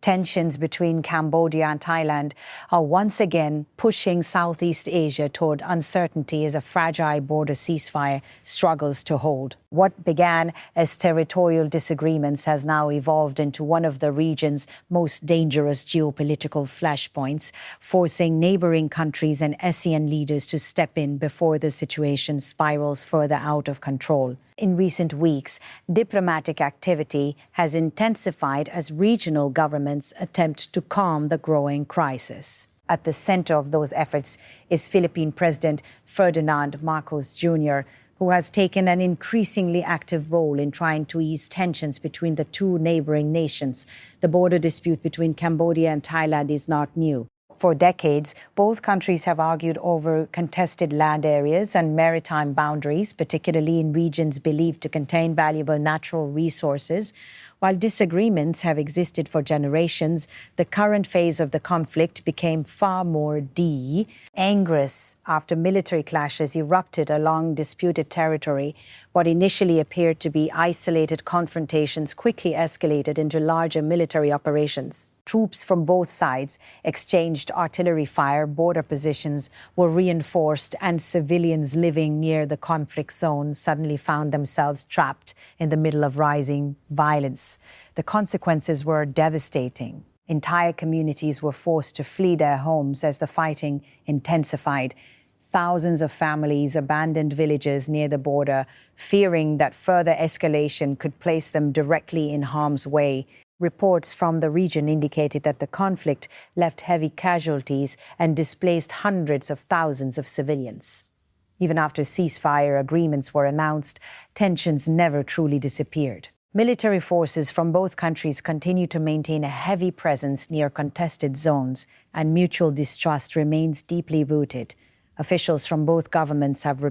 Tensions between Cambodia and Thailand are once again pushing Southeast Asia toward uncertainty as a fragile border ceasefire struggles to hold. What began as territorial disagreements has now evolved into one of the region's most dangerous geopolitical flashpoints, forcing neighboring countries and ASEAN leaders to step in before the situation spirals further out of control. In recent weeks, diplomatic activity has intensified as regional governments attempt to calm the growing crisis. At the center of those efforts is Philippine President Ferdinand Marcos Jr., who has taken an increasingly active role in trying to ease tensions between the two neighboring nations. The border dispute between Cambodia and Thailand is not new. For decades, both countries have argued over contested land areas and maritime boundaries, particularly in regions believed to contain valuable natural resources. While disagreements have existed for generations, the current phase of the conflict became far more dangerous after military clashes erupted along disputed territory. What initially appeared to be isolated confrontations quickly escalated into larger military operations. Troops from both sides exchanged artillery fire, border positions were reinforced, and civilians living near the conflict zone suddenly found themselves trapped in the middle of rising violence. The consequences were devastating. Entire communities were forced to flee their homes as the fighting intensified. Thousands of families abandoned villages near the border, fearing that further escalation could place them directly in harm's way. Reports from the region indicated that the conflict left heavy casualties and displaced hundreds of thousands of civilians. Even after ceasefire agreements were announced, tensions never truly disappeared. Military forces from both countries continue to maintain a heavy presence near contested zones, and mutual distrust remains deeply rooted. Officials from both governments have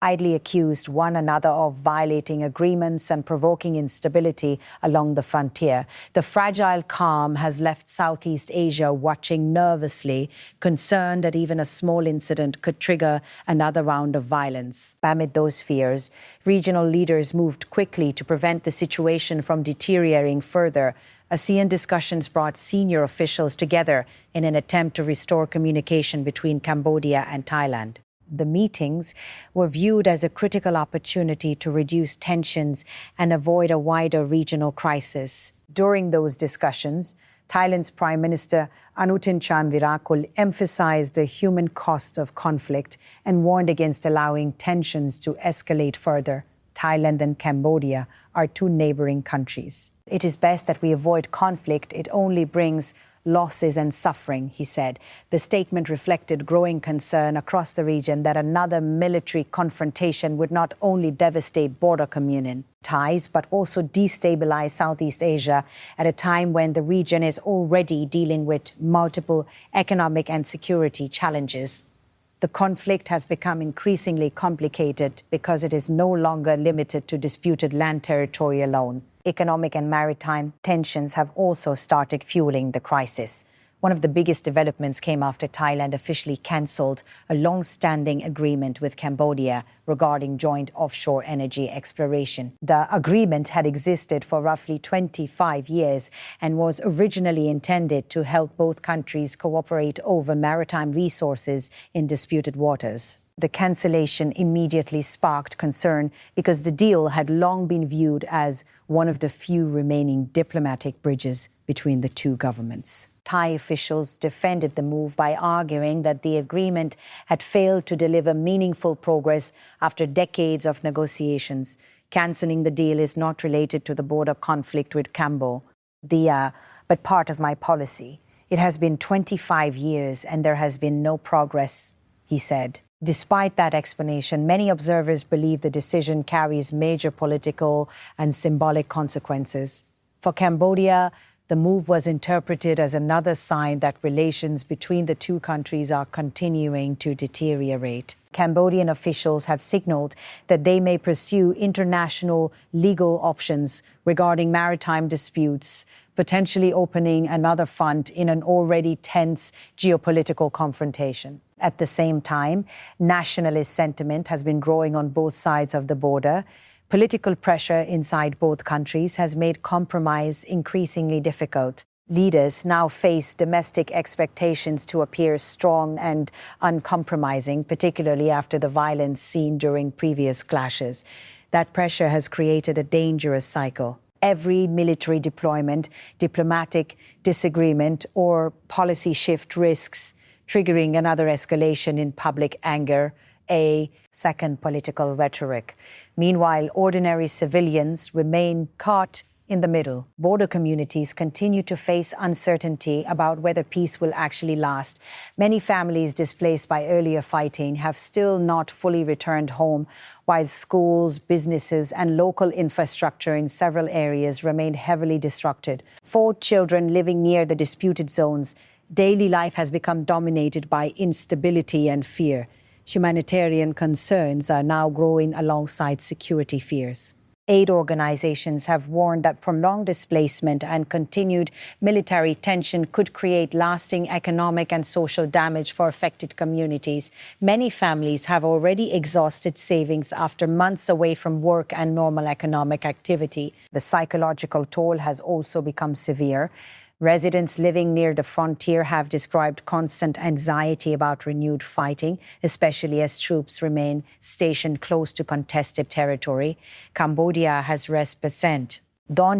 idly accused one another of violating agreements and provoking instability along the frontier. The fragile calm has left Southeast Asia watching nervously, concerned that even a small incident could trigger another round of violence. Amid those fears, regional leaders moved quickly to prevent the situation from deteriorating further. ASEAN discussions brought senior officials together in an attempt to restore communication between Cambodia and Thailand. The meetings were viewed as a critical opportunity to reduce tensions and avoid a wider regional crisis. During those discussions, Thailand's Prime Minister Anutin Charnvirakul emphasized the human cost of conflict and warned against allowing tensions to escalate further. Thailand and Cambodia are two neighboring countries. It is best that we avoid conflict. It only brings losses and suffering, he said. The statement reflected growing concern across the region that another military confrontation would not only devastate border communion ties, but also destabilize Southeast Asia at a time when the region is already dealing with multiple economic and security challenges. The conflict has become increasingly complicated because it is no longer limited to disputed land territory alone. Economic and maritime tensions have also started fueling the crisis. One of the biggest developments came after Thailand officially cancelled a long-standing agreement with Cambodia regarding joint offshore energy exploration. The agreement had existed for roughly 25 years and was originally intended to help both countries cooperate over maritime resources in disputed waters. The cancellation immediately sparked concern because the deal had long been viewed as one of the few remaining diplomatic bridges between the two governments. Thai officials defended the move by arguing that the agreement had failed to deliver meaningful progress after decades of negotiations. Cancelling the deal is not related to the border conflict with Cambo, but part of my policy. It has been 25 years and there has been no progress, he said. Despite that explanation, many observers believe the decision carries major political and symbolic consequences. For Cambodia, the move was interpreted as another sign that relations between the two countries are continuing to deteriorate. Cambodian officials have signaled that they may pursue international legal options regarding maritime disputes, potentially opening another front in an already tense geopolitical confrontation. At the same time, nationalist sentiment has been growing on both sides of the border. Political pressure inside both countries has made compromise increasingly difficult. Leaders now face domestic expectations to appear strong and uncompromising, particularly after the violence seen during previous clashes. That pressure has created a dangerous cycle. Every military deployment, diplomatic disagreement, or policy shift risks triggering another escalation in public anger, a second political rhetoric. Meanwhile, ordinary civilians remain caught in the middle. Border communities continue to face uncertainty about whether peace will actually last. Many families displaced by earlier fighting have still not fully returned home, while schools, businesses, and local infrastructure in several areas remain heavily disrupted. For children living near the disputed zones, daily life has become dominated by instability and fear. Humanitarian concerns are now growing alongside security fears. Aid organizations have warned that prolonged displacement and continued military tension could create lasting economic and social damage for affected communities. Many families have already exhausted savings after months away from work and normal economic activity. The psychological toll has also become severe. Residents living near the frontier have described constant anxiety about renewed fighting, especially as troops remain stationed close to contested territory. Cambodia has responded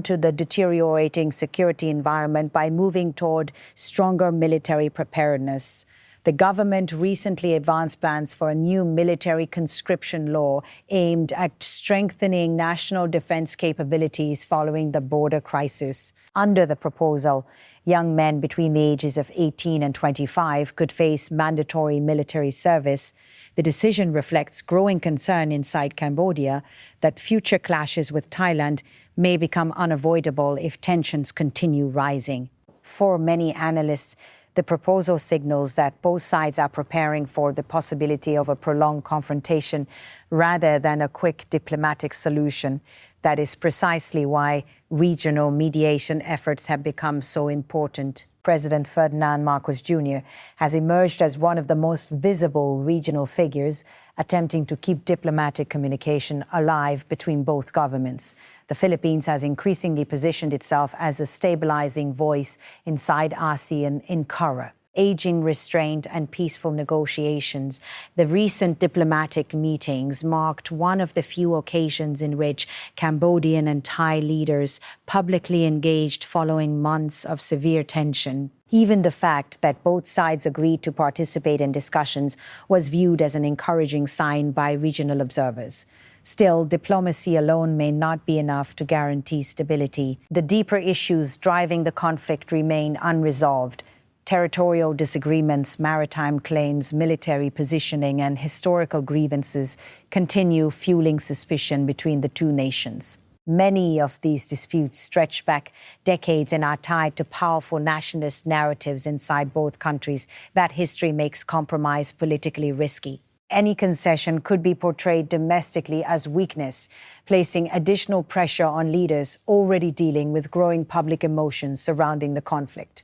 to the deteriorating security environment by moving toward stronger military preparedness. The government recently advanced plans for a new military conscription law aimed at strengthening national defense capabilities following the border crisis. Under the proposal, young men between the ages of 18 and 25 could face mandatory military service. The decision reflects growing concern inside Cambodia that future clashes with Thailand may become unavoidable if tensions continue rising. For many analysts, the proposal signals that both sides are preparing for the possibility of a prolonged confrontation rather than a quick diplomatic solution. That is precisely why regional mediation efforts have become so important. President Ferdinand Marcos Jr. has emerged as one of the most visible regional figures, attempting to keep diplomatic communication alive between both governments. The Philippines has increasingly positioned itself as a stabilizing voice inside ASEAN in Kara. Aging restraint and peaceful negotiations. The recent diplomatic meetings marked one of the few occasions in which Cambodian and Thai leaders publicly engaged following months of severe tension. Even the fact that both sides agreed to participate in discussions was viewed as an encouraging sign by regional observers. Still, diplomacy alone may not be enough to guarantee stability. The deeper issues driving the conflict remain unresolved. Territorial disagreements, maritime claims, military positioning, and historical grievances continue fueling suspicion between the two nations. Many of these disputes stretch back decades and are tied to powerful nationalist narratives inside both countries. That history makes compromise politically risky. Any concession could be portrayed domestically as weakness, placing additional pressure on leaders already dealing with growing public emotions surrounding the conflict.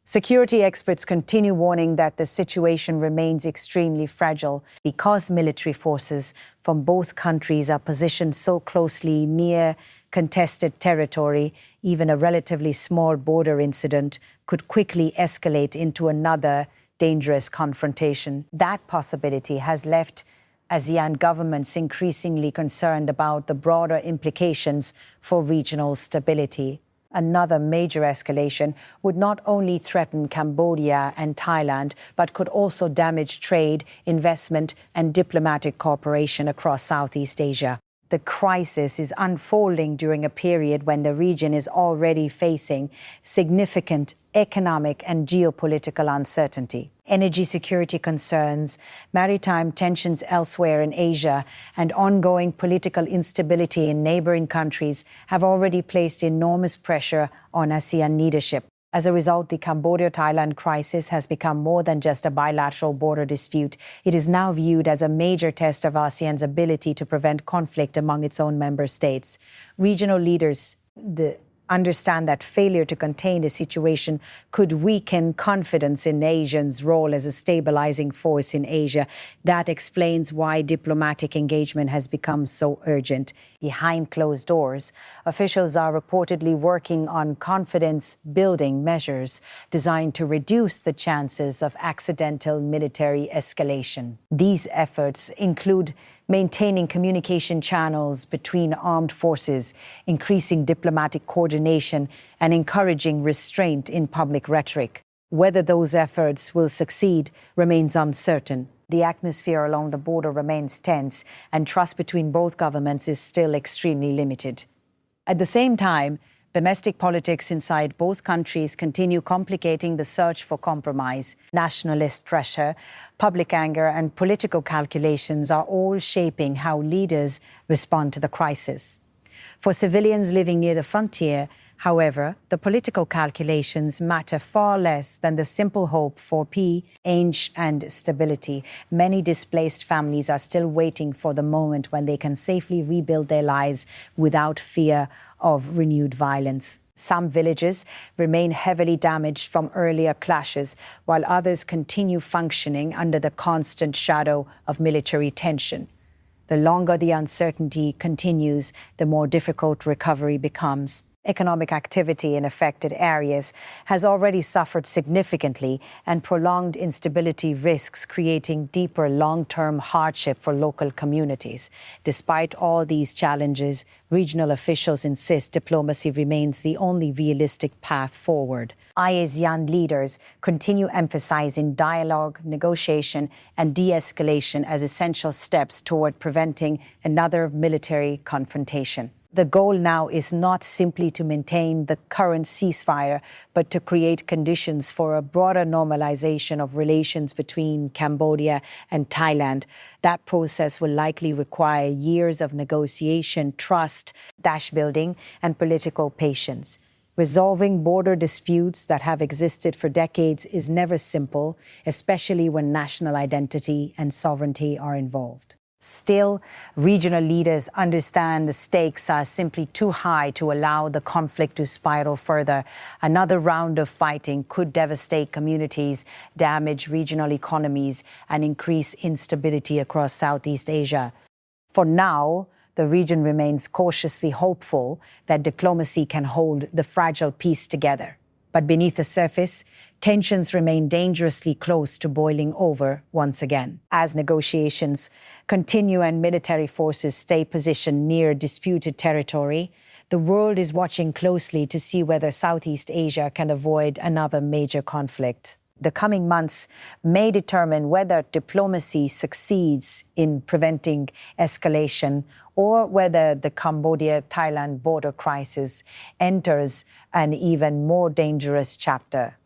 Security experts continue warning that the situation remains extremely fragile because military forces from both countries are positioned so closely near contested territory. Even a relatively small border incident could quickly escalate into another dangerous confrontation. That possibility has left ASEAN governments increasingly concerned about the broader implications for regional stability. Another major escalation would not only threaten Cambodia and Thailand, but could also damage trade, investment, and diplomatic cooperation across Southeast Asia. The crisis is unfolding during a period when the region is already facing significant economic and geopolitical uncertainty. Energy security concerns, maritime tensions elsewhere in Asia, and ongoing political instability in neighboring countries have already placed enormous pressure on ASEAN leadership. As a result, the Cambodia-Thailand crisis has become more than just a bilateral border dispute. It is now viewed as a major test of ASEAN's ability to prevent conflict among its own member states. Regional leaders, the understand that failure to contain the situation could weaken confidence in ASEAN's role as a stabilizing force in Asia. That explains why diplomatic engagement has become so urgent. Behind closed doors, officials are reportedly working on confidence-building measures designed to reduce the chances of accidental military escalation. These efforts include maintaining communication channels between armed forces, increasing diplomatic coordination, and encouraging restraint in public rhetoric. Whether those efforts will succeed remains uncertain. The atmosphere along the border remains tense, and trust between both governments is still extremely limited. At the same time, domestic politics inside both countries continue complicating the search for compromise. Nationalist pressure, public anger, and political calculations are all shaping how leaders respond to the crisis. For civilians living near the frontier, however, the political calculations matter far less than the simple hope for peace and stability. Many displaced families are still waiting for the moment when they can safely rebuild their lives without fear of renewed violence. Some villages remain heavily damaged from earlier clashes, while others continue functioning under the constant shadow of military tension. The longer the uncertainty continues, the more difficult recovery becomes. Economic activity in affected areas has already suffered significantly, and prolonged instability risks creating deeper long-term hardship for local communities. Despite all these challenges, regional officials insist diplomacy remains the only realistic path forward. ASEAN leaders continue emphasizing dialogue, negotiation, and de-escalation as essential steps toward preventing another military confrontation. The goal now is not simply to maintain the current ceasefire, but to create conditions for a broader normalization of relations between Cambodia and Thailand. That process will likely require years of negotiation, trust, building, and political patience. Resolving border disputes that have existed for decades is never simple, especially when national identity and sovereignty are involved. Still, regional leaders understand the stakes are simply too high to allow the conflict to spiral further. Another round of fighting could devastate communities, damage regional economies, and increase instability across Southeast Asia. For now, the region remains cautiously hopeful that diplomacy can hold the fragile peace together. But beneath the surface, tensions remain dangerously close to boiling over once again. As negotiations continue and military forces stay positioned near disputed territory, the world is watching closely to see whether Southeast Asia can avoid another major conflict. The coming months may determine whether diplomacy succeeds in preventing escalation or whether the Cambodia-Thailand border crisis enters an even more dangerous chapter.